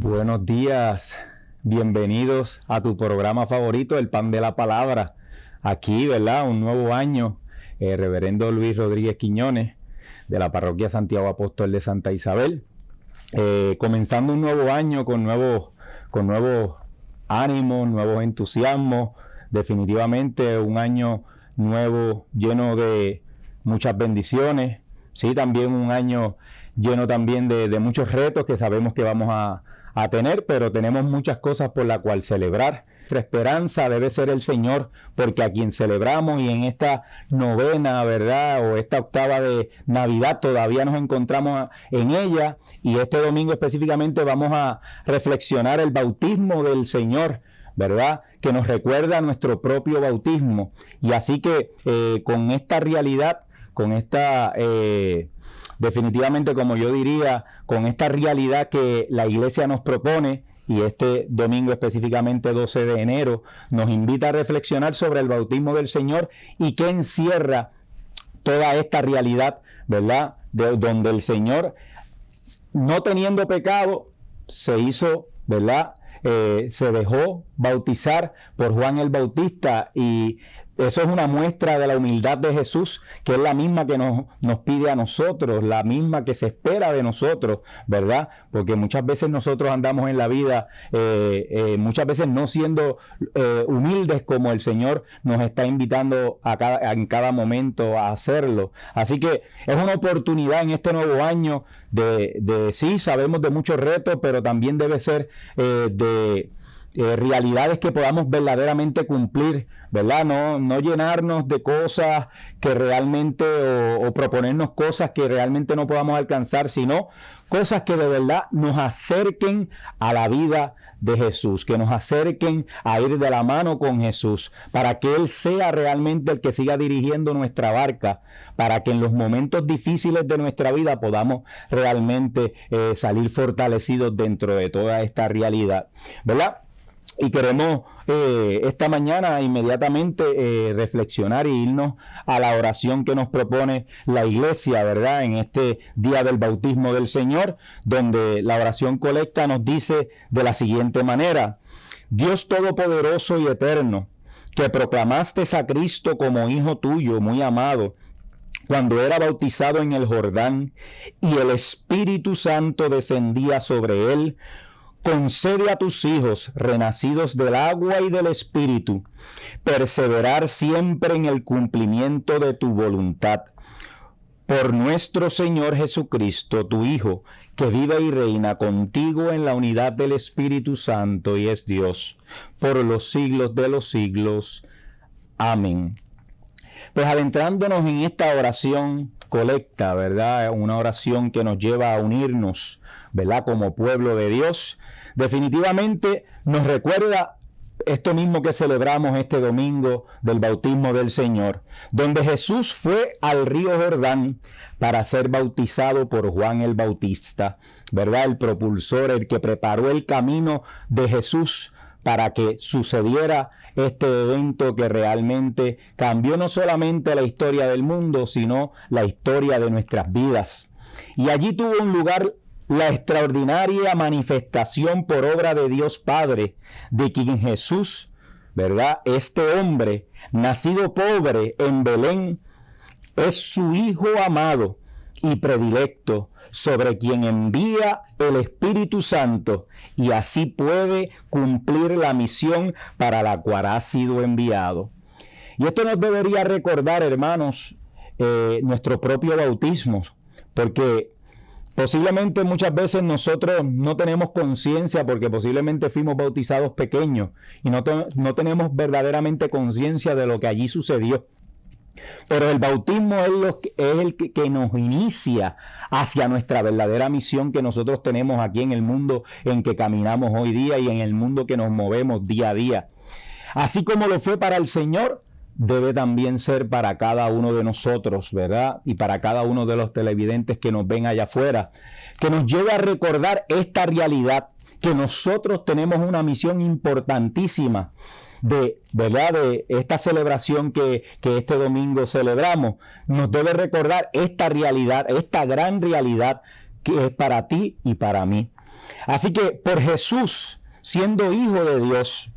Buenos días, bienvenidos a tu programa favorito, El Pan de la Palabra. Aquí, ¿verdad? Un nuevo año, Reverendo Luis Rodríguez Quiñones, de la Parroquia Santiago Apóstol de Santa Isabel. Comenzando un nuevo año con nuevos ánimos, nuevos entusiasmos. Definitivamente un año nuevo lleno de muchas bendiciones. Sí, también un año lleno también de muchos retos que sabemos que vamos a tener, pero tenemos muchas cosas por las cuales celebrar. Nuestra esperanza debe ser el Señor, porque a quien celebramos, y en esta novena, ¿verdad?, o esta octava de Navidad, todavía nos encontramos en ella, y este domingo específicamente vamos a reflexionar el bautismo del Señor, ¿verdad?, que nos recuerda nuestro propio bautismo. Y así que con esta realidad, con esta definitivamente, como yo diría, con esta realidad que la Iglesia nos propone, y este domingo específicamente 12 de enero, nos invita a reflexionar sobre el bautismo del Señor y qué encierra toda esta realidad, ¿verdad?, donde el Señor, no teniendo pecado, se hizo, ¿verdad?, se dejó bautizar por Juan el Bautista, y eso es una muestra de la humildad de Jesús, que es la misma que nos pide a nosotros, la misma que se espera de nosotros, ¿verdad? Porque muchas veces nosotros andamos en la vida, muchas veces no siendo humildes como el Señor nos está invitando en cada momento a hacerlo. Así que es una oportunidad en este nuevo año sí, sabemos de muchos retos, pero también debe ser realidades que podamos verdaderamente cumplir, ¿verdad? No llenarnos de cosas que realmente, o proponernos cosas que realmente no podamos alcanzar, sino cosas que de verdad nos acerquen a la vida de Jesús, que nos acerquen a ir de la mano con Jesús, para que Él sea realmente el que siga dirigiendo nuestra barca, para que en los momentos difíciles de nuestra vida podamos realmente salir fortalecidos dentro de toda esta realidad, ¿verdad? Y queremos esta mañana inmediatamente reflexionar y irnos a la oración que nos propone la Iglesia, ¿verdad?, en este día del bautismo del Señor, donde la oración colecta nos dice de la siguiente manera: Dios Todopoderoso y Eterno, que proclamaste a Cristo como Hijo tuyo muy amado, cuando era bautizado en el Jordán, y el Espíritu Santo descendía sobre él, concede a tus hijos, renacidos del agua y del Espíritu, perseverar siempre en el cumplimiento de tu voluntad. Por nuestro Señor Jesucristo, tu Hijo, que vive y reina contigo en la unidad del Espíritu Santo y es Dios, por los siglos de los siglos. Amén. Pues adentrándonos en esta oración colecta, ¿verdad?, una oración que nos lleva a unirnos, ¿verdad?, como pueblo de Dios, definitivamente nos recuerda esto mismo que celebramos este domingo del bautismo del Señor, donde Jesús fue al río Jordán para ser bautizado por Juan el Bautista, ¿verdad?, el propulsor, el que preparó el camino de Jesús para que sucediera este evento que realmente cambió no solamente la historia del mundo, sino la historia de nuestras vidas. Y allí tuvo un lugar la extraordinaria manifestación por obra de Dios Padre, de quien Jesús, ¿verdad?, este hombre, nacido pobre en Belén, es su Hijo amado y predilecto, sobre quien envía el Espíritu Santo, y así puede cumplir la misión para la cual ha sido enviado. Y esto nos debería recordar, hermanos, nuestro propio bautismo, porque posiblemente muchas veces nosotros no tenemos conciencia, porque posiblemente fuimos bautizados pequeños y no tenemos verdaderamente conciencia de lo que allí sucedió. Pero el bautismo es el que nos inicia hacia nuestra verdadera misión que nosotros tenemos aquí en el mundo en que caminamos hoy día y en el mundo que nos movemos día a día. Así como lo fue para el Señor, debe también ser para cada uno de nosotros, ¿verdad? Y para cada uno de los televidentes que nos ven allá afuera, que nos lleve a recordar esta realidad, que nosotros tenemos una misión importantísima ¿verdad?, de esta celebración que este domingo celebramos. Nos debe recordar esta realidad, esta gran realidad que es para ti y para mí. Así que por Jesús, siendo hijo de Dios,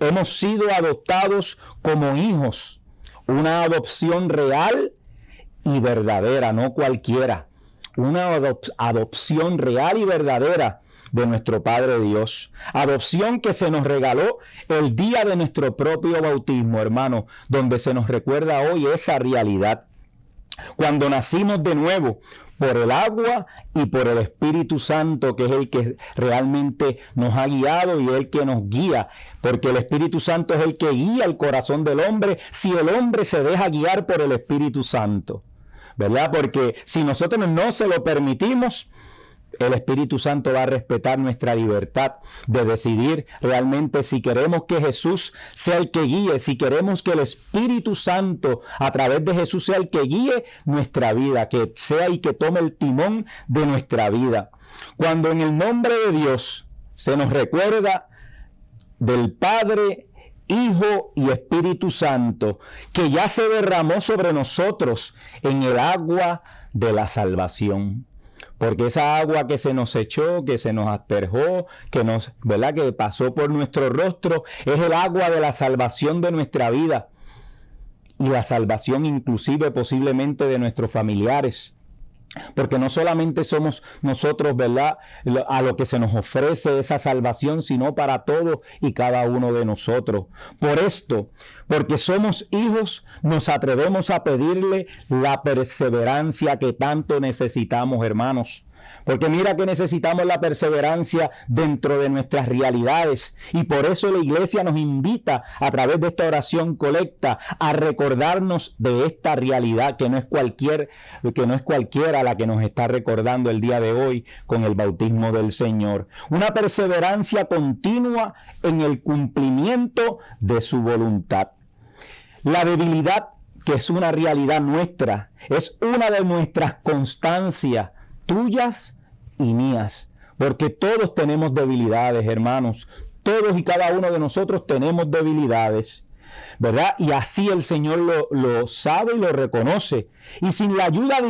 hemos sido adoptados como hijos. Una adopción real y verdadera, no cualquiera. Una adopción real y verdadera de nuestro Padre Dios. Adopción que se nos regaló el día de nuestro propio bautismo, hermano, donde se nos recuerda hoy esa realidad. Cuando nacimos de nuevo por el agua y por el Espíritu Santo, que es el que realmente nos ha guiado y el que nos guía, porque el Espíritu Santo es el que guía el corazón del hombre si el hombre se deja guiar por el Espíritu Santo, ¿verdad? Porque si nosotros no se lo permitimos, el Espíritu Santo va a respetar nuestra libertad de decidir realmente si queremos que Jesús sea el que guíe, si queremos que el Espíritu Santo a través de Jesús sea el que guíe nuestra vida, que sea y que tome el timón de nuestra vida. Cuando en el nombre de Dios se nos recuerda del Padre, Hijo y Espíritu Santo, que ya se derramó sobre nosotros en el agua de la salvación. Porque esa agua que se nos echó, que se nos asperjó, ¿verdad?, que pasó por nuestro rostro, es el agua de la salvación de nuestra vida. Y la salvación inclusive posiblemente de nuestros familiares. Porque no solamente somos nosotros, ¿verdad?, a lo que se nos ofrece esa salvación, sino para todos y cada uno de nosotros. Por esto, porque somos hijos, nos atrevemos a pedirle la perseverancia que tanto necesitamos, hermanos. Porque mira que necesitamos la perseverancia dentro de nuestras realidades. Y por eso la iglesia nos invita a través de esta oración colecta a recordarnos de esta realidad que no es cualquiera la que nos está recordando el día de hoy con el bautismo del Señor. Una perseverancia continua en el cumplimiento de su voluntad. La debilidad, que es una realidad nuestra, es una de nuestras constancias, tuyas y mías, porque todos tenemos debilidades, hermanos. Todos y cada uno de nosotros tenemos debilidades, ¿verdad? Y así el Señor lo sabe y lo reconoce. Y sin la ayuda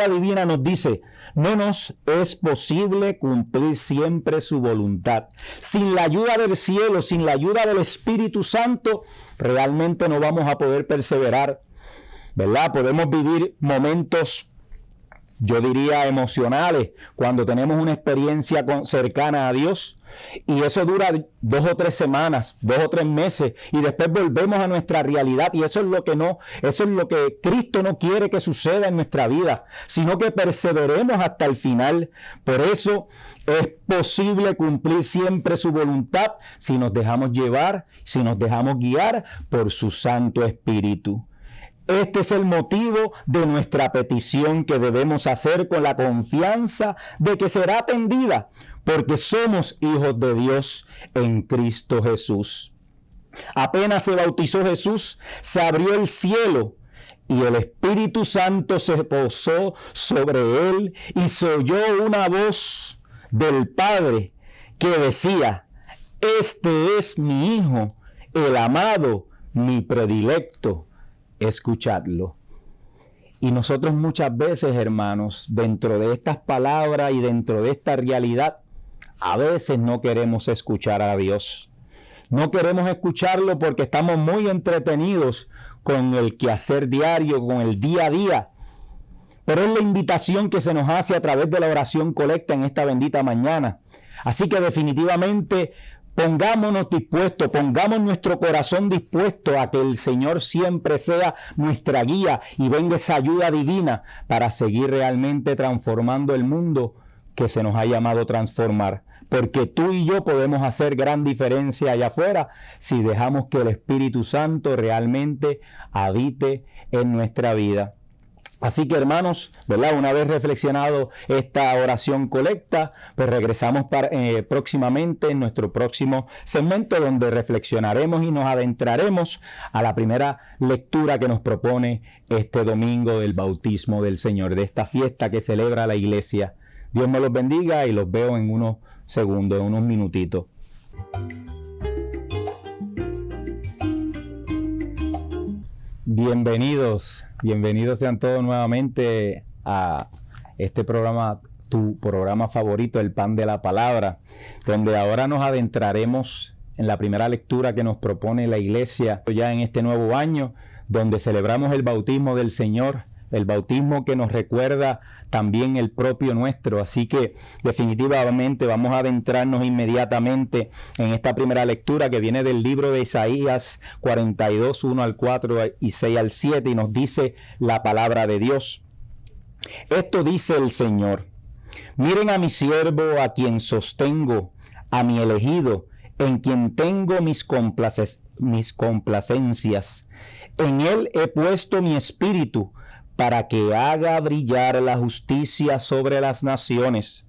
divina nos dice, no nos es posible cumplir siempre su voluntad. Sin la ayuda del cielo, sin la ayuda del Espíritu Santo, realmente no vamos a poder perseverar, ¿verdad? Podemos vivir momentos, yo diría, emocionales, cuando tenemos una experiencia cercana a Dios, y eso dura 2 o 3 semanas, 2 o 3 meses, y después volvemos a nuestra realidad, y eso es lo que Cristo no quiere que suceda en nuestra vida, sino que perseveremos hasta el final. Por eso es posible cumplir siempre su voluntad si nos dejamos llevar, si nos dejamos guiar por su Santo Espíritu. Este es el motivo de nuestra petición que debemos hacer con la confianza de que será atendida, porque somos hijos de Dios en Cristo Jesús. Apenas se bautizó Jesús, se abrió el cielo y el Espíritu Santo se posó sobre él y se oyó una voz del Padre que decía: este es mi Hijo, el amado, mi predilecto. Escuchadlo. Y nosotros muchas veces, hermanos, dentro de estas palabras y dentro de esta realidad, a veces no queremos escuchar a Dios. No queremos escucharlo porque estamos muy entretenidos con el quehacer diario, con el día a día. Pero es la invitación que se nos hace a través de la oración colecta en esta bendita mañana. Así que definitivamente pongámonos dispuestos, pongamos nuestro corazón dispuesto a que el Señor siempre sea nuestra guía y venga esa ayuda divina para seguir realmente transformando el mundo que se nos ha llamado transformar. Porque tú y yo podemos hacer gran diferencia allá afuera si dejamos que el Espíritu Santo realmente habite en nuestra vida. Así que, hermanos, ¿verdad?, una vez reflexionado esta oración colecta, pues regresamos próximamente en nuestro próximo segmento, donde reflexionaremos y nos adentraremos a la primera lectura que nos propone este domingo del bautismo del Señor, de esta fiesta que celebra la iglesia. Dios me los bendiga y los veo en unos segundos, en unos minutitos. Bienvenidos sean todos nuevamente a este programa tu programa favorito, El Pan de la Palabra, donde ahora nos adentraremos en la primera lectura que nos propone la Iglesia ya en este nuevo año, donde celebramos el bautismo del Señor, el bautismo que nos recuerda también el propio nuestro. Así que definitivamente vamos a adentrarnos inmediatamente en esta primera lectura que viene del libro de Isaías 42, 1 al 4 y 6 al 7, y nos dice la palabra de Dios. Esto dice el Señor: miren a mi siervo, a quien sostengo, a mi elegido, en quien tengo mis complacencias. En él he puesto mi espíritu, para que haga brillar la justicia sobre las naciones.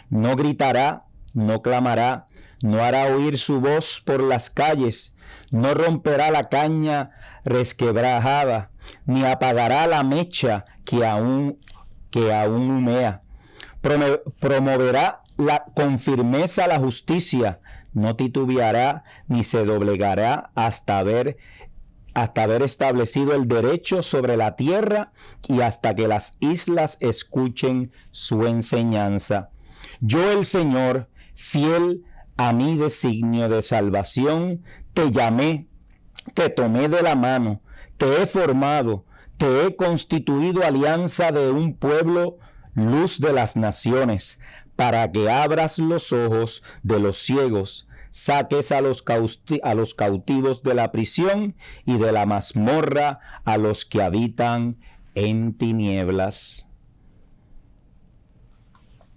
No gritará, no clamará, no hará oír su voz por las calles, no romperá la caña resquebrajada, ni apagará la mecha que aún humea. Promoverá con firmeza la justicia, no titubeará ni se doblegará hasta haber establecido el derecho sobre la tierra y hasta que las islas escuchen su enseñanza. Yo, el Señor, fiel a mi designio de salvación, te llamé, te tomé de la mano, te he formado, te he constituido alianza de un pueblo, luz de las naciones, para que abras los ojos de los ciegos, saques a los cautivos de la prisión y de la mazmorra a los que habitan en tinieblas.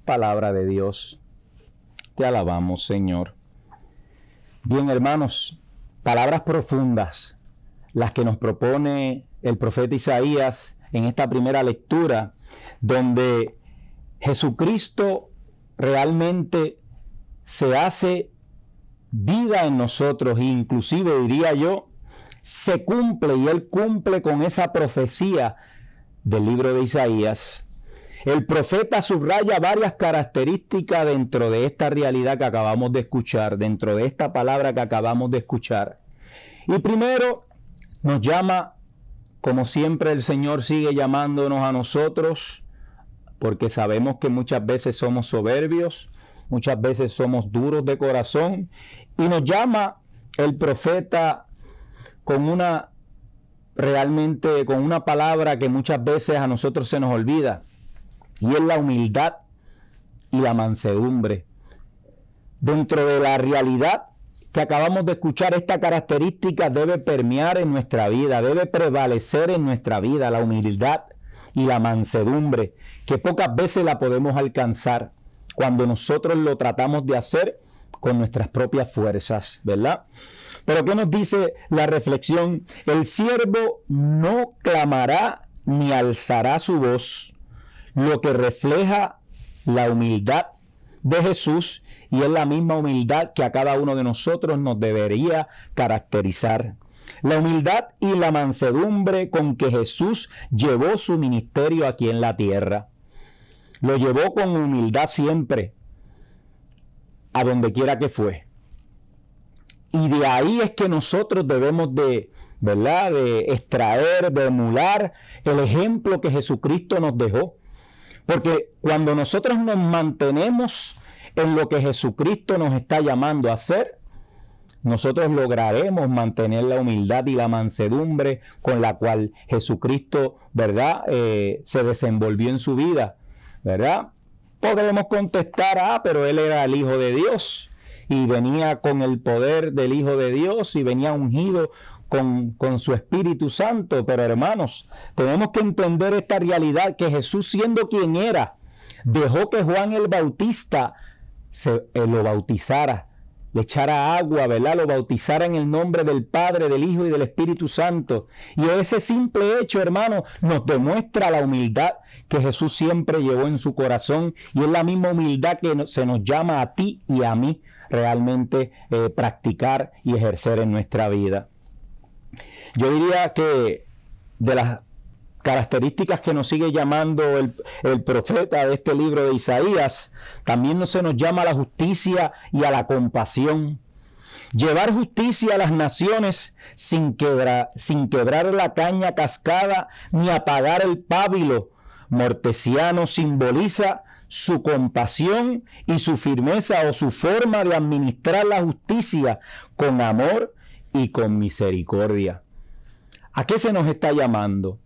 Palabra de Dios. Te alabamos, Señor. Bien, hermanos, palabras profundas, las que nos propone el profeta Isaías en esta primera lectura, donde Jesucristo realmente se hace vida en nosotros, e inclusive diría yo, se cumple, y Él cumple con esa profecía del libro de Isaías. El profeta subraya varias características dentro de esta realidad que acabamos de escuchar, dentro de esta palabra que acabamos de escuchar. Y primero nos llama, como siempre el Señor sigue llamándonos a nosotros, porque sabemos que muchas veces somos soberbios, muchas veces somos duros de corazón, y nos llama el profeta con una palabra que muchas veces a nosotros se nos olvida, y es la humildad y la mansedumbre. Dentro de la realidad que acabamos de escuchar, esta característica debe permear en nuestra vida, debe prevalecer en nuestra vida, la humildad y la mansedumbre, que pocas veces la podemos alcanzar cuando nosotros lo tratamos de hacer con nuestras propias fuerzas, ¿verdad? Pero ¿qué nos dice la reflexión? El siervo no clamará ni alzará su voz, lo que refleja la humildad de Jesús, y es la misma humildad que a cada uno de nosotros nos debería caracterizar. La humildad y la mansedumbre con que Jesús llevó su ministerio aquí en la tierra. Lo llevó con humildad siempre, a donde quiera que fue. Y de ahí es que nosotros debemos de extraer, de emular el ejemplo que Jesucristo nos dejó. Porque cuando nosotros nos mantenemos en lo que Jesucristo nos está llamando a hacer, nosotros lograremos mantener la humildad y la mansedumbre con la cual Jesucristo, se desenvolvió en su vida, ¿verdad? Podremos contestar, pero Él era el Hijo de Dios y venía con el poder del Hijo de Dios y venía ungido con su Espíritu Santo. Pero hermanos, tenemos que entender esta realidad, que Jesús, siendo quien era, dejó que Juan el Bautista lo bautizara, le echara agua, lo bautizara en el nombre del Padre, del Hijo y del Espíritu Santo. Y ese simple hecho, hermano, nos demuestra la humildad que Jesús siempre llevó en su corazón, y es la misma humildad que se nos llama a ti y a mí realmente practicar y ejercer en nuestra vida. Yo diría que de las características que nos sigue llamando el profeta de este libro de Isaías, también se nos llama a la justicia y a la compasión. Llevar justicia a las naciones sin quebrar la caña cascada ni apagar el pábilo morteciano simboliza su compasión y su firmeza o su forma de administrar la justicia con amor y con misericordia. ¿A qué se nos está llamando?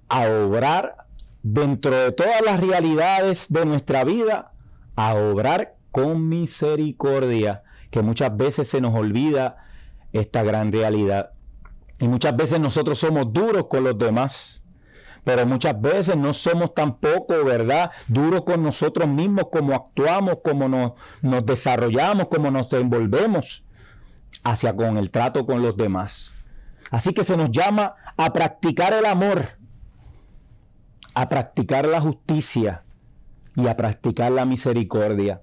A obrar dentro de todas las realidades de nuestra vida, a obrar con misericordia, que muchas veces se nos olvida esta gran realidad. Y muchas veces nosotros somos duros con los demás, pero muchas veces no somos tampoco, ¿verdad?, duros con nosotros mismos, como actuamos, como nos desarrollamos, como nos envolvemos hacia con el trato con los demás. Así que se nos llama a practicar el amor, a practicar la justicia y a practicar la misericordia.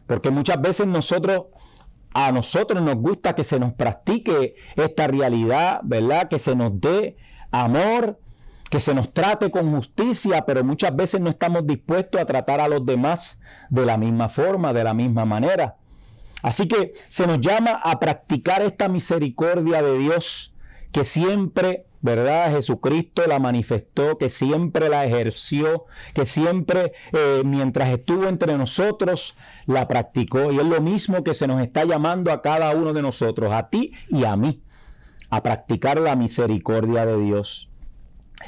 Porque muchas veces a nosotros nos gusta que se nos practique esta realidad, ¿verdad? Que se nos dé amor, que se nos trate con justicia, pero muchas veces no estamos dispuestos a tratar a los demás de la misma forma, de la misma manera. Así que se nos llama a practicar esta misericordia de Dios que siempre, ¿verdad?, Jesucristo la manifestó, que siempre la ejerció, que siempre mientras estuvo entre nosotros la practicó. Y es lo mismo que se nos está llamando a cada uno de nosotros, a ti y a mí, a practicar la misericordia de Dios.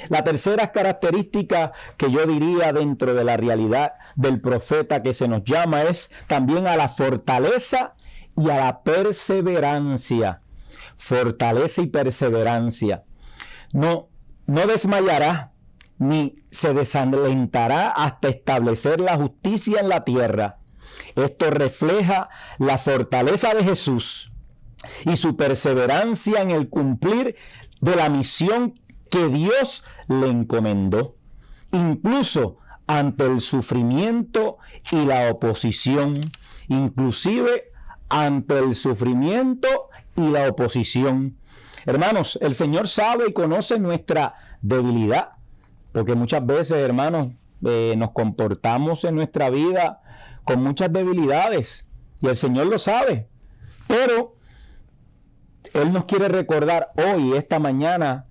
La tercera característica que yo diría dentro de la realidad del profeta que se nos llama es también a la fortaleza y a la perseverancia. Fortaleza y perseverancia. No desmayará ni se desalentará hasta establecer la justicia en la tierra. Esto refleja la fortaleza de Jesús y su perseverancia en el cumplir de la misión que Dios le encomendó, incluso ante el sufrimiento y la oposición, inclusive ante el sufrimiento y la oposición. Hermanos, el Señor sabe y conoce nuestra debilidad, porque muchas veces, hermanos, nos comportamos en nuestra vida con muchas debilidades, y el Señor lo sabe, pero Él nos quiere recordar hoy, esta mañana,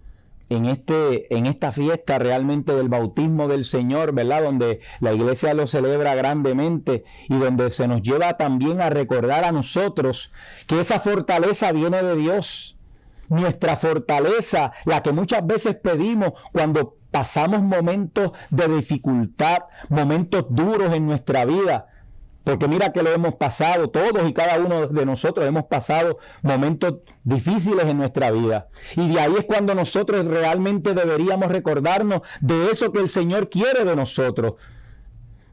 en esta fiesta realmente del bautismo del Señor, ¿verdad?, donde la iglesia lo celebra grandemente y donde se nos lleva también a recordar a nosotros que esa fortaleza viene de Dios. Nuestra fortaleza, la que muchas veces pedimos cuando pasamos momentos de dificultad, momentos duros en nuestra vida. Porque mira que lo hemos pasado, todos y cada uno de nosotros hemos pasado momentos difíciles en nuestra vida. Y de ahí es cuando nosotros realmente deberíamos recordarnos de eso que el Señor quiere de nosotros.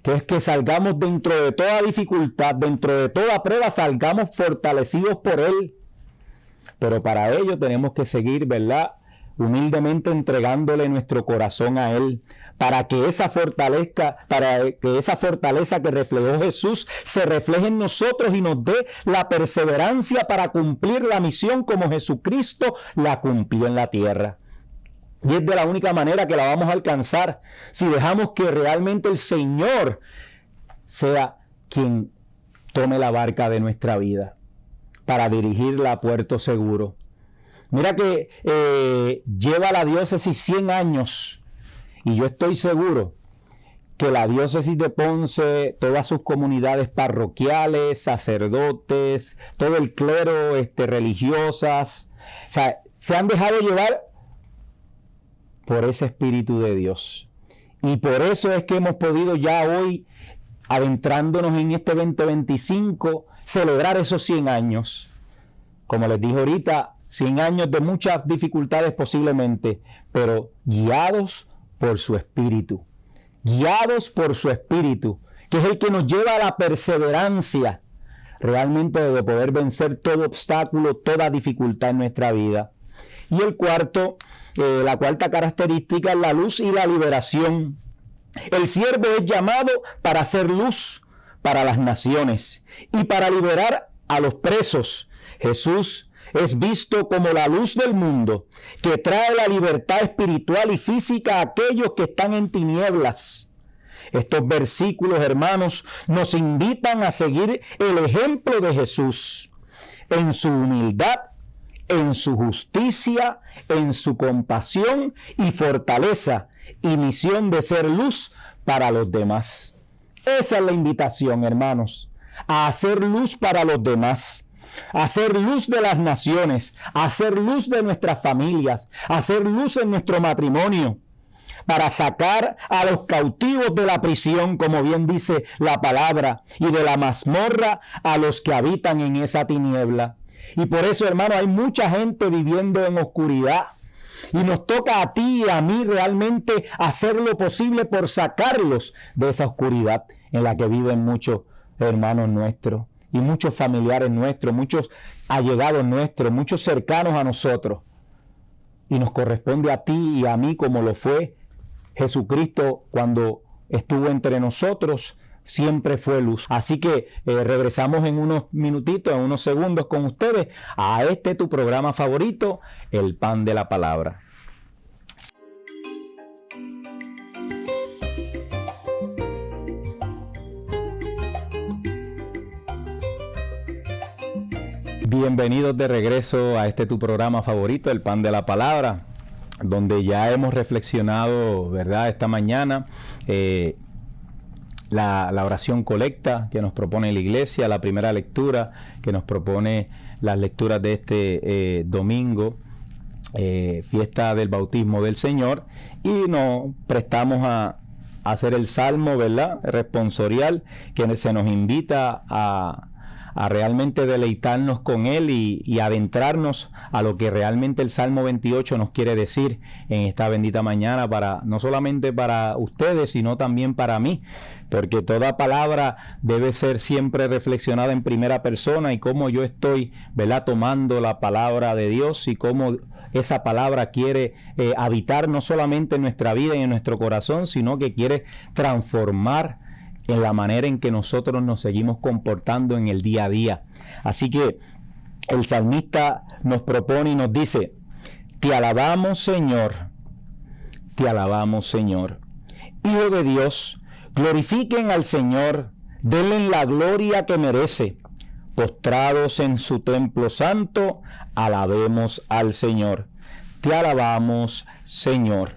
Que es que salgamos dentro de toda dificultad, dentro de toda prueba, salgamos fortalecidos por Él. Pero para ello tenemos que seguir, ¿verdad?, humildemente entregándole nuestro corazón a Él, para que esa fortaleza que reflejó Jesús se refleje en nosotros y nos dé la perseverancia para cumplir la misión como Jesucristo la cumplió en la tierra. Y es de la única manera que la vamos a alcanzar, si dejamos que realmente el Señor sea quien tome la barca de nuestra vida para dirigirla a puerto seguro. Mira que lleva la diócesis 100 años y yo estoy seguro que la diócesis de Ponce, todas sus comunidades parroquiales, sacerdotes, todo el clero, religiosas, o sea, se han dejado llevar por ese Espíritu de Dios. Y por eso es que hemos podido ya hoy, adentrándonos en este 2025, celebrar esos 100 años. Como les dije ahorita, 100 años de muchas dificultades posiblemente, pero guiados por su Espíritu. Guiados por su Espíritu, que es el que nos lleva a la perseverancia, realmente de poder vencer todo obstáculo, toda dificultad en nuestra vida. Y la cuarta característica es la luz y la liberación. El siervo es llamado para hacer luz para las naciones y para liberar a los presos. Jesús es visto como la luz del mundo, que trae la libertad espiritual y física a aquellos que están en tinieblas. Estos versículos, hermanos, nos invitan a seguir el ejemplo de Jesús en su humildad, en su justicia, en su compasión y fortaleza y misión de ser luz para los demás. Esa es la invitación, hermanos, a hacer luz para los demás, a hacer luz de las naciones, a hacer luz de nuestras familias, a hacer luz en nuestro matrimonio, para sacar a los cautivos de la prisión, como bien dice la palabra, y de la mazmorra a los que habitan en esa tiniebla. Y por eso, hermano, hay mucha gente viviendo en oscuridad. Y nos toca a ti y a mí realmente hacer lo posible por sacarlos de esa oscuridad en la que viven muchos hermanos nuestros y muchos familiares nuestros, muchos allegados nuestros, muchos cercanos a nosotros. Y nos corresponde a ti y a mí, como lo fue Jesucristo cuando estuvo entre nosotros, siempre fue luz. Así que regresamos en unos minutitos, en unos segundos con ustedes a tu programa favorito, El Pan de la Palabra. Bienvenidos de regreso a tu programa favorito, El Pan de la Palabra, donde ya hemos reflexionado, ¿verdad?, esta mañana la oración colecta que nos propone la iglesia, la primera lectura que nos propone las lecturas de este domingo, fiesta del bautismo del Señor, y nos prestamos a hacer el salmo, ¿verdad?, responsorial, que se nos invita a realmente deleitarnos con él y adentrarnos a lo que realmente el Salmo 28 nos quiere decir en esta bendita mañana, no solamente para ustedes, sino también para mí, porque toda palabra debe ser siempre reflexionada en primera persona, y cómo yo estoy, ¿verdad?, tomando la palabra de Dios, y cómo esa palabra quiere habitar no solamente en nuestra vida y en nuestro corazón, sino que quiere transformar en la manera en que nosotros nos seguimos comportando en el día a día. Así que el salmista nos propone y nos dice: te alabamos, Señor, te alabamos, Señor. Hijo de Dios, glorifiquen al Señor, denle la gloria que merece. Postrados en su templo santo, alabemos al Señor. Te alabamos, Señor.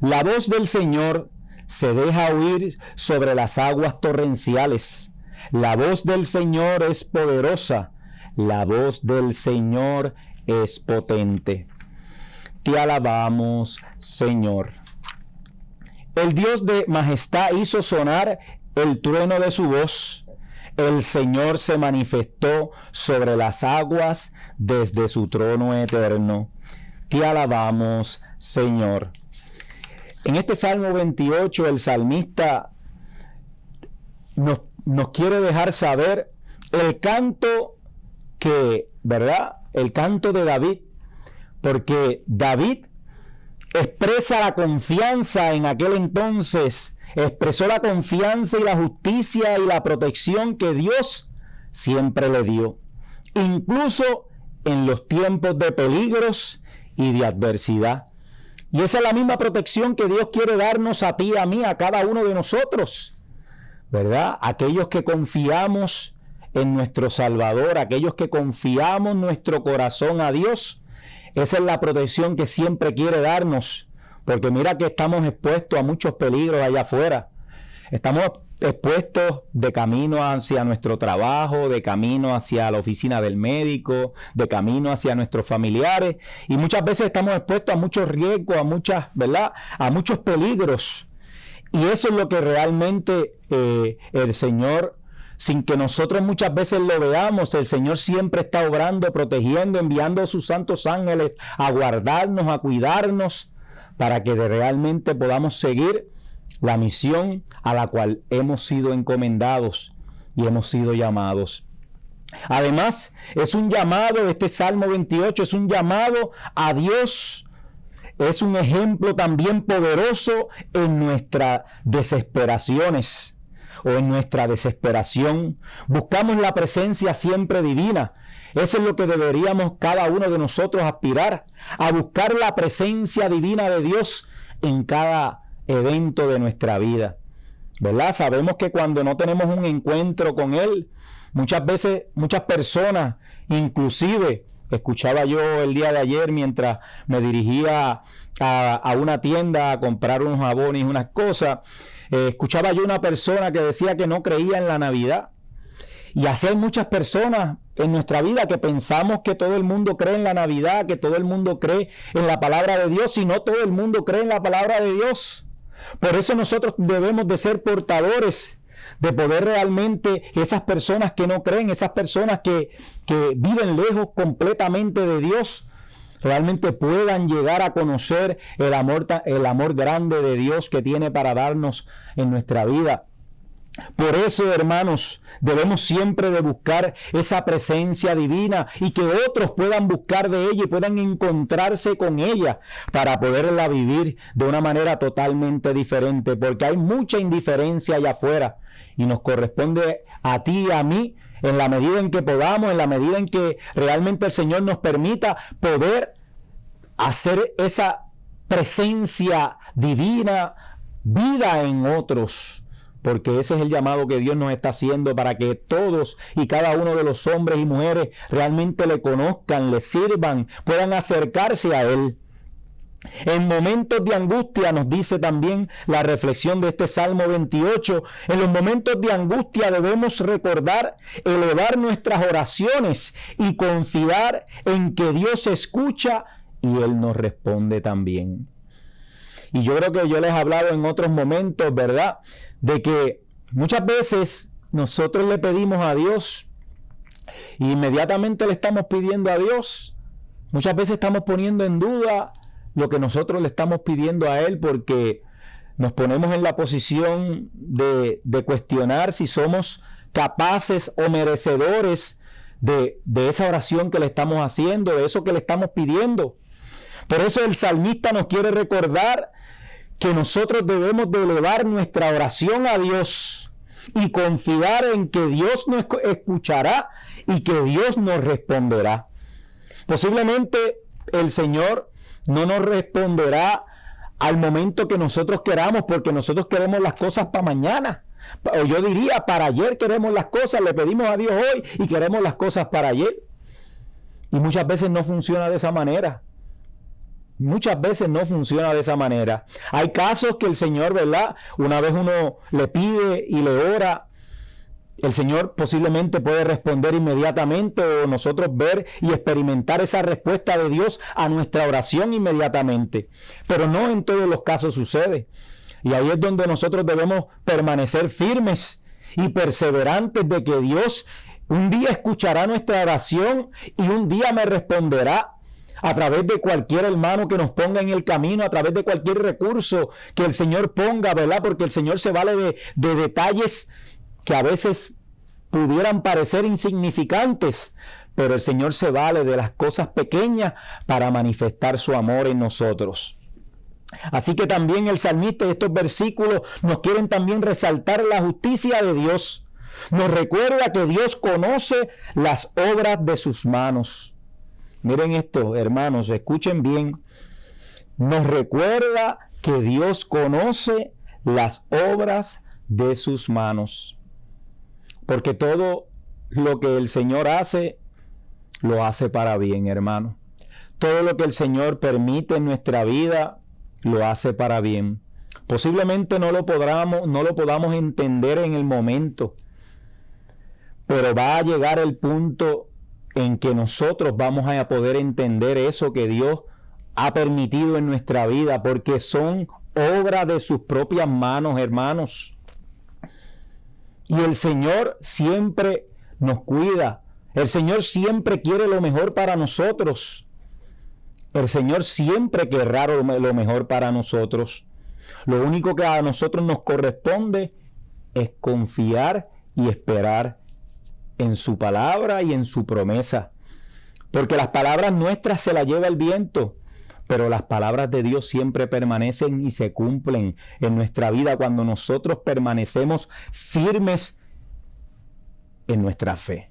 La voz del Señor se deja oír sobre las aguas torrenciales. La voz del Señor es poderosa. La voz del Señor es potente. Te alabamos, Señor. El Dios de majestad hizo sonar el trueno de su voz. El Señor se manifestó sobre las aguas desde su trono eterno. Te alabamos, Señor. En este Salmo 28, el salmista nos quiere dejar saber el canto ¿verdad? El canto de David, porque David expresa la confianza en aquel entonces, expresó la confianza y la justicia y la protección que Dios siempre le dio, incluso en los tiempos de peligros y de adversidad. Y esa es la misma protección que Dios quiere darnos a ti, a mí, a cada uno de nosotros, ¿verdad? Aquellos que confiamos en nuestro Salvador, aquellos que confiamos nuestro corazón a Dios, esa es la protección que siempre quiere darnos, porque mira que estamos expuestos a muchos peligros allá afuera. Estamos expuestos de camino hacia nuestro trabajo, de camino hacia la oficina del médico, de camino hacia nuestros familiares, y muchas veces estamos expuestos a muchos riesgos, ¿verdad?, a muchos peligros. Y eso es lo que realmente el Señor, sin que nosotros muchas veces lo veamos, el Señor siempre está obrando, protegiendo, enviando a sus santos ángeles a guardarnos, a cuidarnos, para que realmente podamos seguir la misión a la cual hemos sido encomendados y hemos sido llamados. Además, es un llamado, este Salmo 28 es un llamado a Dios, es un ejemplo también poderoso en nuestras desesperaciones o en nuestra desesperación. Buscamos la presencia siempre divina. Eso es lo que deberíamos cada uno de nosotros aspirar, a buscar la presencia divina de Dios en cada evento de nuestra vida, ¿verdad? Sabemos que cuando no tenemos un encuentro con Él, muchas veces, muchas personas, inclusive, escuchaba yo el día de ayer mientras me dirigía a una tienda a comprar unos jabones y unas cosas, escuchaba yo una persona que decía que no creía en la Navidad. Y así hay muchas personas en nuestra vida que pensamos que todo el mundo cree en la Navidad, que todo el mundo cree en la palabra de Dios, y no todo el mundo cree en la palabra de Dios. Por eso nosotros debemos de ser portadores de poder realmente, esas personas que no creen, esas personas que viven lejos completamente de Dios, realmente puedan llegar a conocer el amor grande de Dios que tiene para darnos en nuestra vida. Por eso, hermanos, debemos siempre de buscar esa presencia divina y que otros puedan buscar de ella y puedan encontrarse con ella para poderla vivir de una manera totalmente diferente, porque hay mucha indiferencia allá afuera y nos corresponde a ti y a mí, en la medida en que podamos, en la medida en que realmente el Señor nos permita poder hacer esa presencia divina, vida en otros. Porque ese es el llamado que Dios nos está haciendo para que todos y cada uno de los hombres y mujeres realmente le conozcan, le sirvan, puedan acercarse a Él. En momentos de angustia, nos dice también la reflexión de este Salmo 28, en los momentos de angustia debemos recordar, elevar nuestras oraciones y confiar en que Dios escucha y Él nos responde también. Y yo creo que yo les he hablado en otros momentos, ¿verdad?, de que muchas veces nosotros le pedimos a Dios e inmediatamente le estamos pidiendo a Dios. Muchas veces estamos poniendo en duda lo que nosotros le estamos pidiendo a Él, porque nos ponemos en la posición de cuestionar si somos capaces o merecedores de esa oración que le estamos haciendo, de eso que le estamos pidiendo. Por eso el salmista nos quiere recordar que nosotros debemos de elevar nuestra oración a Dios y confiar en que Dios nos escuchará y que Dios nos responderá. Posiblemente el Señor no nos responderá al momento que nosotros queramos, porque nosotros queremos las cosas para mañana. O yo diría, para ayer queremos las cosas, le pedimos a Dios hoy y queremos las cosas para ayer. Y muchas veces no funciona de esa manera. Muchas veces no funciona de esa manera. Hay casos que el Señor, ¿verdad?, una vez uno le pide y le ora, el Señor posiblemente puede responder inmediatamente, o nosotros ver y experimentar esa respuesta de Dios a nuestra oración inmediatamente. Pero no en todos los casos sucede. Y ahí es donde nosotros debemos permanecer firmes y perseverantes de que Dios un día escuchará nuestra oración y un día me responderá, a través de cualquier hermano que nos ponga en el camino, a través de cualquier recurso que el Señor ponga, ¿verdad? Porque el Señor se vale de detalles que a veces pudieran parecer insignificantes, pero el Señor se vale de las cosas pequeñas para manifestar su amor en nosotros. Así que también el salmista y estos versículos nos quieren también resaltar la justicia de Dios. Nos recuerda que Dios conoce las obras de sus manos. Miren esto, hermanos, escuchen bien. Nos recuerda que Dios conoce las obras de sus manos. Porque todo lo que el Señor hace, lo hace para bien, hermano. Todo lo que el Señor permite en nuestra vida, lo hace para bien. Posiblemente no lo podamos entender en el momento, pero va a llegar el punto en que nosotros vamos a poder entender eso que Dios ha permitido en nuestra vida, porque son obra de sus propias manos, hermanos. Y el Señor siempre nos cuida. El Señor siempre quiere lo mejor para nosotros. El Señor siempre querrá lo mejor para nosotros. Lo único que a nosotros nos corresponde es confiar y esperar en su palabra y en su promesa, porque las palabras nuestras se las lleva el viento, pero las palabras de Dios siempre permanecen y se cumplen en nuestra vida cuando nosotros permanecemos firmes en nuestra fe,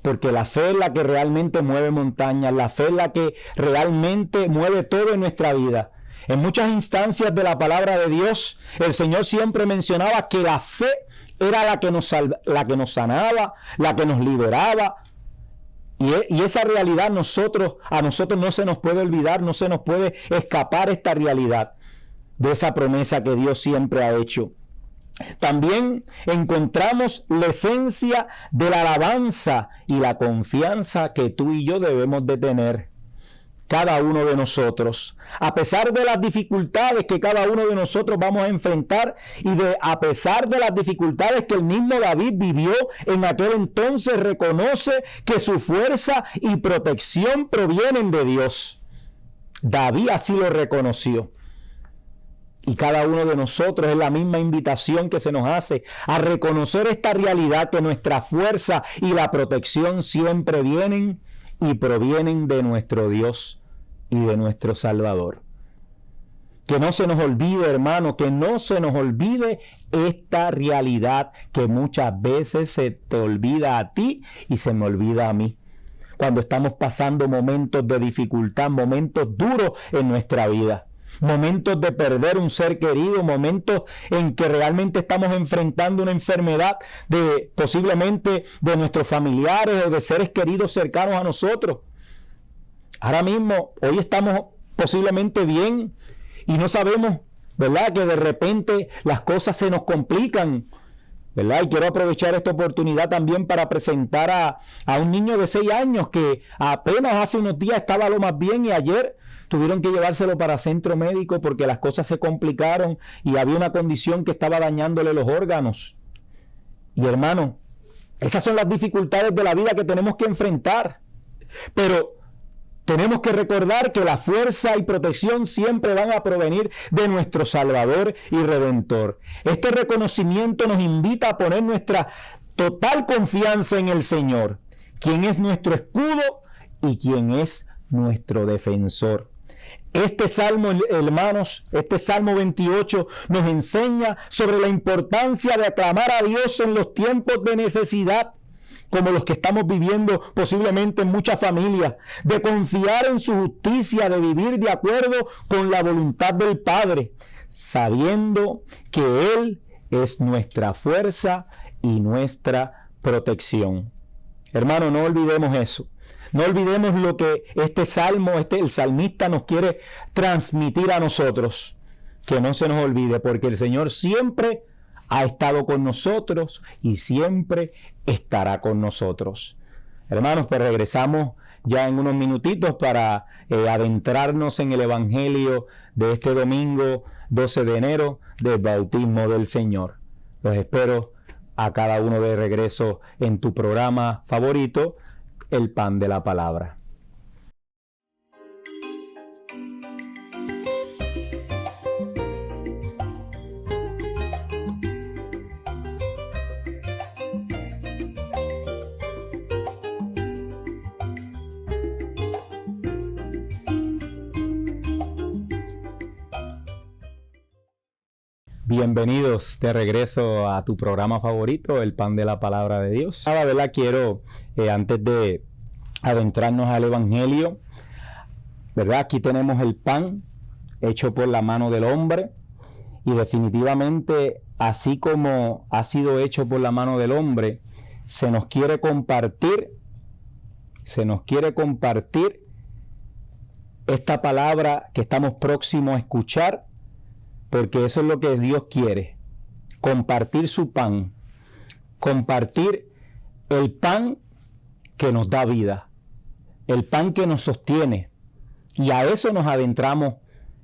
porque la fe es la que realmente mueve montañas, la fe es la que realmente mueve todo en nuestra vida. En muchas instancias de la palabra de Dios, el Señor siempre mencionaba que la fe era la que nos sanaba, la que nos liberaba. Y esa realidad a nosotros no se nos puede olvidar, no se nos puede escapar esta realidad de esa promesa que Dios siempre ha hecho. También encontramos la esencia de la alabanza y la confianza que tú y yo debemos de tener, cada uno de nosotros, a pesar de las dificultades que cada uno de nosotros vamos a enfrentar y a pesar de las dificultades que el mismo David vivió en aquel entonces, reconoce que su fuerza y protección provienen de Dios. David así lo reconoció. Y cada uno de nosotros es la misma invitación que se nos hace a reconocer esta realidad, que nuestra fuerza y la protección siempre vienen y provienen de nuestro Dios y de nuestro Salvador. Que no se nos olvide, hermano, que no se nos olvide esta realidad que muchas veces se te olvida a ti y se me olvida a mí. Cuando estamos pasando momentos de dificultad, momentos duros en nuestra vida. Momentos de perder un ser querido, momentos en que realmente estamos enfrentando una enfermedad posiblemente de nuestros familiares o de seres queridos cercanos a nosotros. Ahora mismo, hoy estamos posiblemente bien y no sabemos, ¿verdad?, que de repente las cosas se nos complican, ¿verdad? Y quiero aprovechar esta oportunidad también para presentar a un niño de 6 años que apenas hace unos días estaba lo más bien y ayer tuvieron que llevárselo para centro médico porque las cosas se complicaron y había una condición que estaba dañándole los órganos. Y hermano, esas son las dificultades de la vida que tenemos que enfrentar. Pero tenemos que recordar que la fuerza y protección siempre van a provenir de nuestro Salvador y Redentor. Este reconocimiento nos invita a poner nuestra total confianza en el Señor, quien es nuestro escudo y quien es nuestro defensor. Este salmo, hermanos, este Salmo 28 nos enseña sobre la importancia de aclamar a Dios en los tiempos de necesidad, como los que estamos viviendo posiblemente en muchas familias, de confiar en su justicia, de vivir de acuerdo con la voluntad del Padre, sabiendo que Él es nuestra fuerza y nuestra protección. Hermano, no olvidemos eso. No olvidemos lo que este salmo, el salmista nos quiere transmitir a nosotros. Que no se nos olvide, porque el Señor siempre ha estado con nosotros y siempre estará con nosotros. Hermanos, pues regresamos ya en unos minutitos para adentrarnos en el Evangelio de este domingo 12 de enero del bautismo del Señor. Los espero a cada uno de regreso en tu programa favorito, El Pan de la Palabra. Bienvenidos de regreso a tu programa favorito, El Pan de la Palabra de Dios. Ahora, ¿verdad? Quiero, antes de adentrarnos al Evangelio, ¿verdad? Aquí tenemos el pan hecho por la mano del hombre y definitivamente, así como ha sido hecho por la mano del hombre, se nos quiere compartir esta palabra que estamos próximos a escuchar, porque eso es lo que Dios quiere, compartir su pan, compartir el pan que nos da vida, el pan que nos sostiene. Y a eso nos adentramos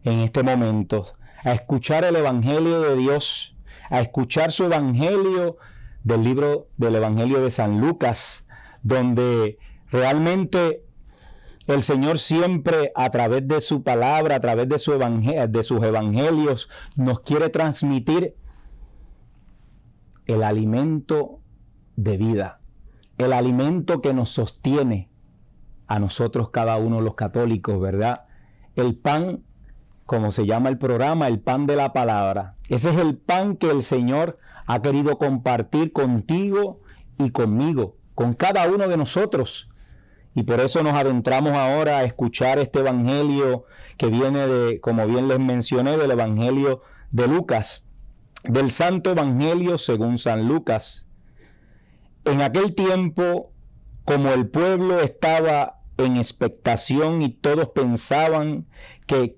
en este momento, a escuchar el Evangelio de Dios, a escuchar su Evangelio del libro del Evangelio de San Lucas, donde realmente el Señor siempre, a través de su palabra, a través de sus evangelios, nos quiere transmitir el alimento de vida, el alimento que nos sostiene a nosotros, cada uno los católicos, ¿verdad? El pan, como se llama el programa, el pan de la palabra. Ese es el pan que el Señor ha querido compartir contigo y conmigo, con cada uno de nosotros. Y por eso nos adentramos ahora a escuchar este evangelio que viene de, como bien les mencioné, del evangelio de Lucas, del Santo Evangelio según San Lucas. En aquel tiempo, como el pueblo estaba en expectación y todos pensaban que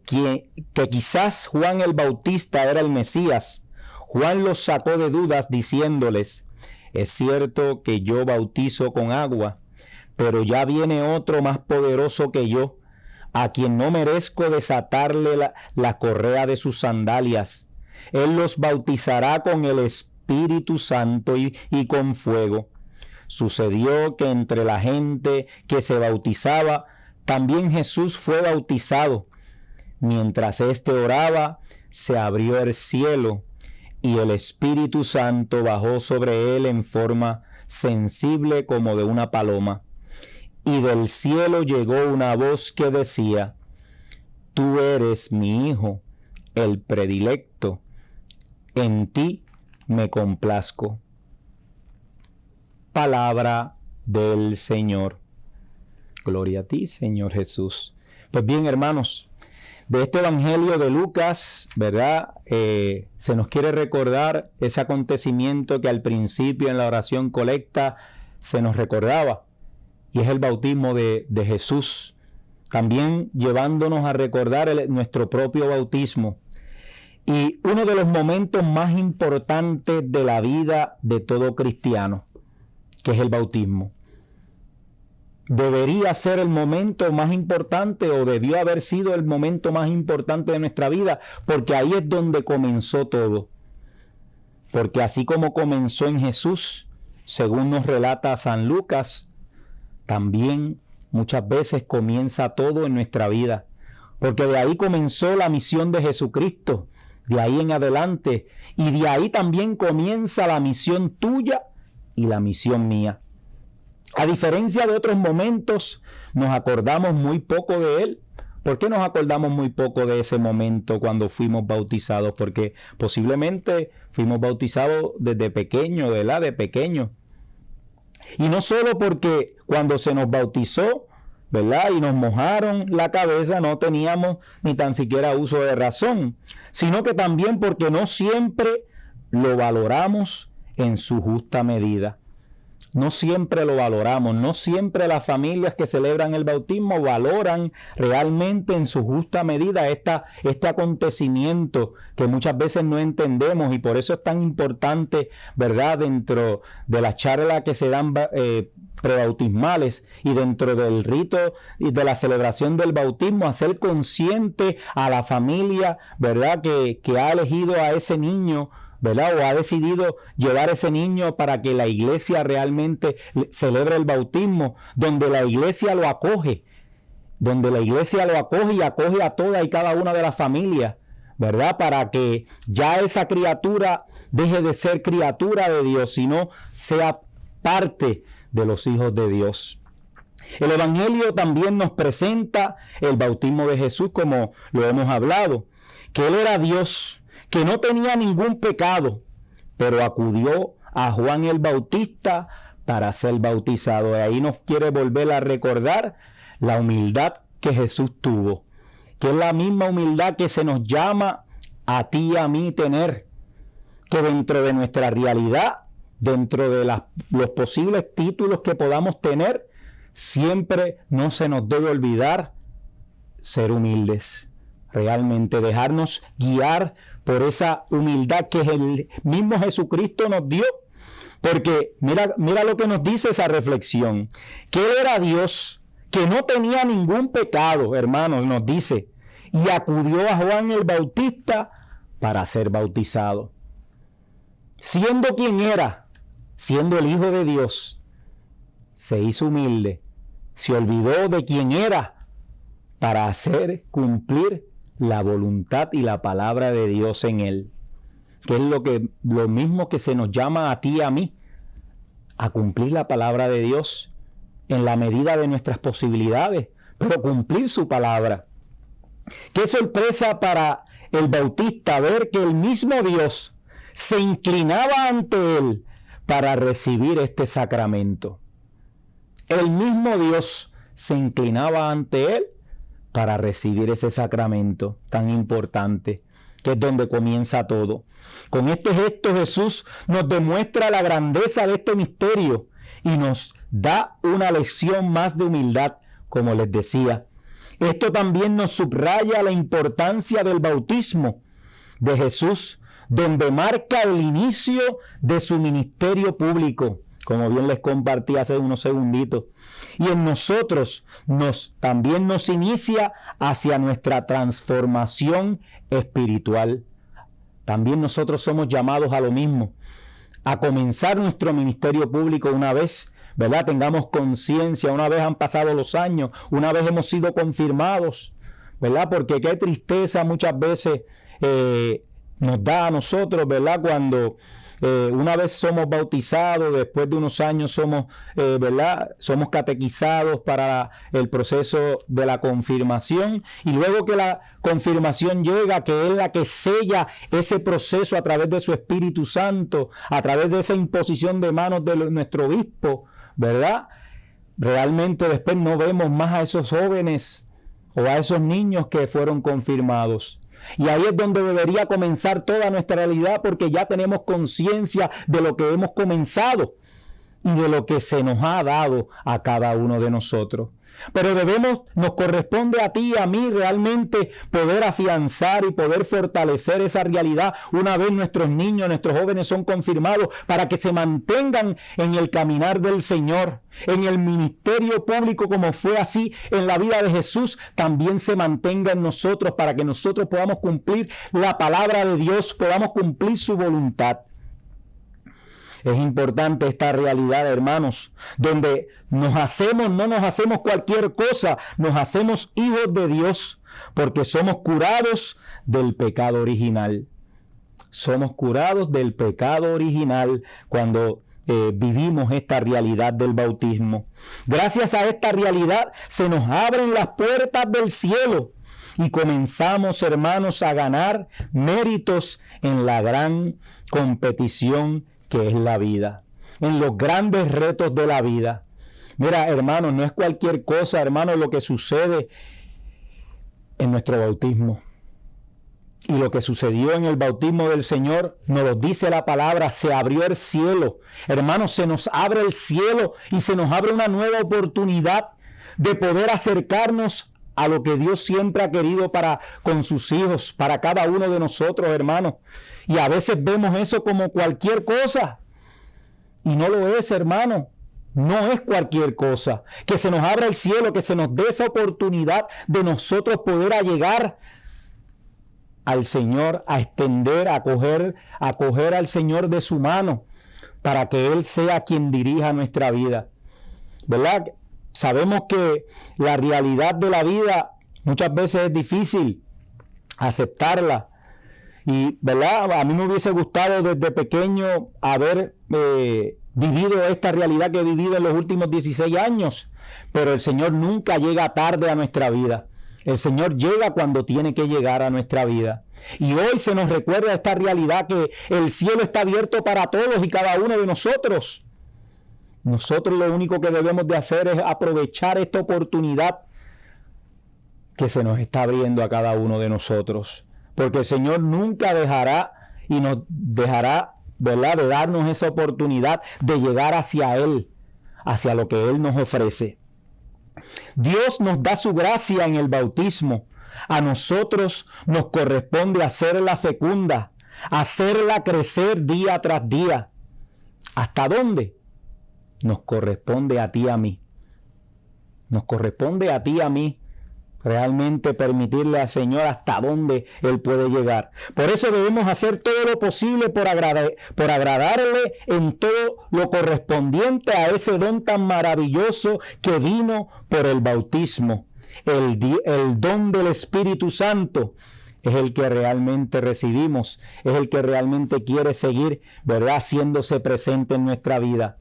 quizás Juan el Bautista era el Mesías, Juan los sacó de dudas diciéndoles: es cierto que yo bautizo con agua, pero ya viene otro más poderoso que yo, a quien no merezco desatarle la correa de sus sandalias. Él los bautizará con el Espíritu Santo y con fuego. Sucedió que entre la gente que se bautizaba, también Jesús fue bautizado. Mientras éste oraba, se abrió el cielo y el Espíritu Santo bajó sobre él en forma sensible como de una paloma. Y del cielo llegó una voz que decía: tú eres mi Hijo, el predilecto, en ti me complazco. Palabra del Señor. Gloria a ti, Señor Jesús. Pues bien, hermanos, de este Evangelio de Lucas, ¿verdad? Se nos quiere recordar ese acontecimiento que al principio en la oración colecta se nos recordaba, y es el bautismo de Jesús, también llevándonos a recordar nuestro propio bautismo. Y uno de los momentos más importantes de la vida de todo cristiano, que es el bautismo. Debería ser el momento más importante, o debió haber sido el momento más importante de nuestra vida, porque ahí es donde comenzó todo. Porque así como comenzó en Jesús, según nos relata San Lucas, también muchas veces comienza todo en nuestra vida, porque de ahí comenzó la misión de Jesucristo, de ahí en adelante, y de ahí también comienza la misión tuya y la misión mía. A diferencia de otros momentos, nos acordamos muy poco de él. ¿Por qué nos acordamos muy poco de ese momento cuando fuimos bautizados? Porque posiblemente fuimos bautizados desde pequeño, ¿verdad? De pequeño. Y no solo porque cuando se nos bautizó, ¿verdad?, y nos mojaron la cabeza, no teníamos ni tan siquiera uso de razón, sino que también porque no siempre lo valoramos en su justa medida. No siempre lo valoramos, no siempre las familias que celebran el bautismo valoran realmente en su justa medida este acontecimiento que muchas veces no entendemos, y por eso es tan importante, ¿verdad?, dentro de las charlas que se dan prebautismales y dentro del rito y de la celebración del bautismo, hacer consciente a la familia, ¿verdad?, que ha elegido a ese niño, ¿verdad?, o ha decidido llevar ese niño para que la iglesia realmente celebre el bautismo, donde la iglesia lo acoge, y acoge a toda y cada una de las familias, ¿verdad?, para que ya esa criatura deje de ser criatura de Dios, sino sea parte de los hijos de Dios. El Evangelio también nos presenta el bautismo de Jesús, como lo hemos hablado, que Él era Dios, que no tenía ningún pecado, pero acudió a Juan el Bautista para ser bautizado. Y ahí nos quiere volver a recordar la humildad que Jesús tuvo, que es la misma humildad que se nos llama a ti y a mí tener, que dentro de nuestra realidad, dentro de los posibles títulos que podamos tener, siempre no se nos debe olvidar ser humildes, realmente dejarnos guiar por esa humildad que el mismo Jesucristo nos dio. Porque mira lo que nos dice esa reflexión, que Él era Dios, que no tenía ningún pecado, hermanos, nos dice, y acudió a Juan el Bautista para ser bautizado. Siendo quien era, siendo el Hijo de Dios, se hizo humilde, se olvidó de quién era para hacer cumplir la voluntad y la palabra de Dios en él, que es lo mismo que se nos llama a ti y a mí, a cumplir la palabra de Dios en la medida de nuestras posibilidades, pero cumplir su palabra. Qué sorpresa para el Bautista ver que el mismo Dios se inclinaba ante él para recibir este sacramento. El mismo Dios se inclinaba ante él para recibir ese sacramento tan importante, que es donde comienza todo. Con este gesto Jesús nos demuestra la grandeza de este misterio y nos da una lección más de humildad, como les decía. Esto también nos subraya la importancia del bautismo de Jesús, donde marca el inicio de su ministerio público, como bien les compartí hace unos segunditos. Y en nosotros también nos inicia hacia nuestra transformación espiritual. También nosotros somos llamados a lo mismo, a comenzar nuestro ministerio público una vez, ¿verdad? Tengamos conciencia, una vez han pasado los años, una vez hemos sido confirmados, ¿verdad? Porque qué tristeza muchas veces nos da a nosotros, ¿verdad? Cuando una vez somos bautizados, después de unos años somos, ¿verdad? Somos catequizados para el proceso de la confirmación, y luego que la confirmación llega, que es la que sella ese proceso a través de su Espíritu Santo, a través de esa imposición de manos de nuestro obispo, ¿verdad? Realmente después no vemos más a esos jóvenes o a esos niños que fueron confirmados. Y ahí es donde debería comenzar toda nuestra realidad, porque ya tenemos conciencia de lo que hemos comenzado y de lo que se nos ha dado a cada uno de nosotros. Pero nos corresponde a ti y a mí realmente poder afianzar y poder fortalecer esa realidad una vez nuestros niños, nuestros jóvenes son confirmados, para que se mantengan en el caminar del Señor, en el ministerio público, como fue así en la vida de Jesús, también se mantenga en nosotros, para que nosotros podamos cumplir la palabra de Dios, podamos cumplir su voluntad. Es importante esta realidad, hermanos, donde no nos hacemos cualquier cosa, nos hacemos hijos de Dios, porque somos curados del pecado original. Somos curados del pecado original cuando vivimos esta realidad del bautismo. Gracias a esta realidad se nos abren las puertas del cielo y comenzamos, hermanos, a ganar méritos en la gran competición que es la vida, en los grandes retos de la vida. Mira, hermanos, no es cualquier cosa, hermanos, lo que sucede en nuestro bautismo. Y lo que sucedió en el bautismo del Señor, nos lo dice la palabra, se abrió el cielo. Hermanos, se nos abre el cielo y se nos abre una nueva oportunidad de poder acercarnos a lo que Dios siempre ha querido con sus hijos, para cada uno de nosotros, hermanos. Y a veces vemos eso como cualquier cosa. Y no lo es, hermano. No es cualquier cosa. Que se nos abra el cielo, que se nos dé esa oportunidad de nosotros poder llegar al Señor, a extender, a coger al Señor de su mano, para que Él sea quien dirija nuestra vida. ¿Verdad? Sabemos que la realidad de la vida muchas veces es difícil aceptarla. Y, ¿verdad? A mí me hubiese gustado desde pequeño haber vivido esta realidad que he vivido en los últimos 16 años. Pero el Señor nunca llega tarde a nuestra vida. El Señor llega cuando tiene que llegar a nuestra vida. Y hoy se nos recuerda esta realidad, que el cielo está abierto para todos y cada uno de nosotros. Nosotros lo único que debemos de hacer es aprovechar esta oportunidad que se nos está abriendo a cada uno de nosotros. Porque el Señor nunca dejará y nos dejará, ¿verdad?, de darnos esa oportunidad de llegar hacia Él, hacia lo que Él nos ofrece. Dios nos da su gracia en el bautismo. A nosotros nos corresponde hacerla fecunda, hacerla crecer día tras día. ¿Hasta dónde? Nos corresponde a ti y a mí. Nos corresponde a ti y a mí realmente permitirle al Señor hasta dónde Él puede llegar. Por eso debemos hacer todo lo posible por agradarle en todo lo correspondiente a ese don tan maravilloso que vino por el bautismo. El don del Espíritu Santo es el que realmente recibimos, es el que realmente quiere seguir, ¿verdad?, haciéndose presente en nuestra vida.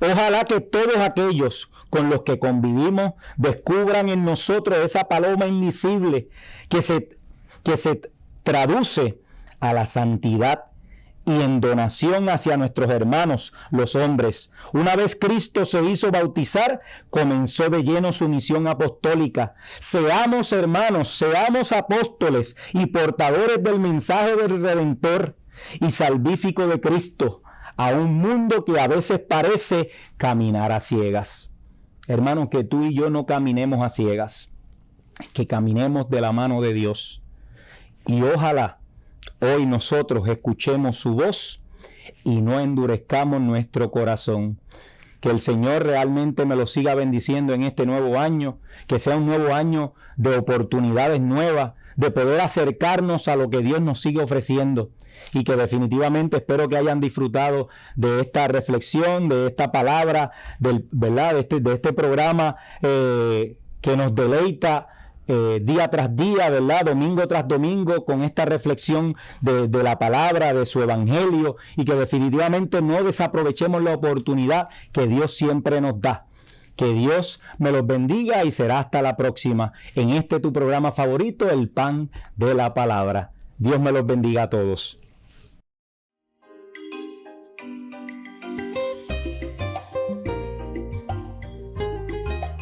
Ojalá que todos aquellos con los que convivimos descubran en nosotros esa paloma invisible que se traduce a la santidad y en donación hacia nuestros hermanos, los hombres. Una vez Cristo se hizo bautizar, comenzó de lleno su misión apostólica. Seamos hermanos, seamos apóstoles y portadores del mensaje del Redentor y salvífico de Cristo a un mundo que a veces parece caminar a ciegas. Hermanos, que tú y yo no caminemos a ciegas, que caminemos de la mano de Dios. Y ojalá hoy nosotros escuchemos su voz y no endurezcamos nuestro corazón. Que el Señor realmente me lo siga bendiciendo en este nuevo año, que sea un nuevo año de oportunidades nuevas, de poder acercarnos a lo que Dios nos sigue ofreciendo, y que definitivamente espero que hayan disfrutado de esta reflexión, de esta palabra, ¿verdad? de este programa que nos deleita día tras día, ¿verdad? Domingo tras domingo, con esta reflexión de la palabra, de su evangelio, y que definitivamente no desaprovechemos la oportunidad que Dios siempre nos da. Que Dios me los bendiga y será hasta la próxima en este tu programa favorito, El Pan de la Palabra. Dios me los bendiga a todos.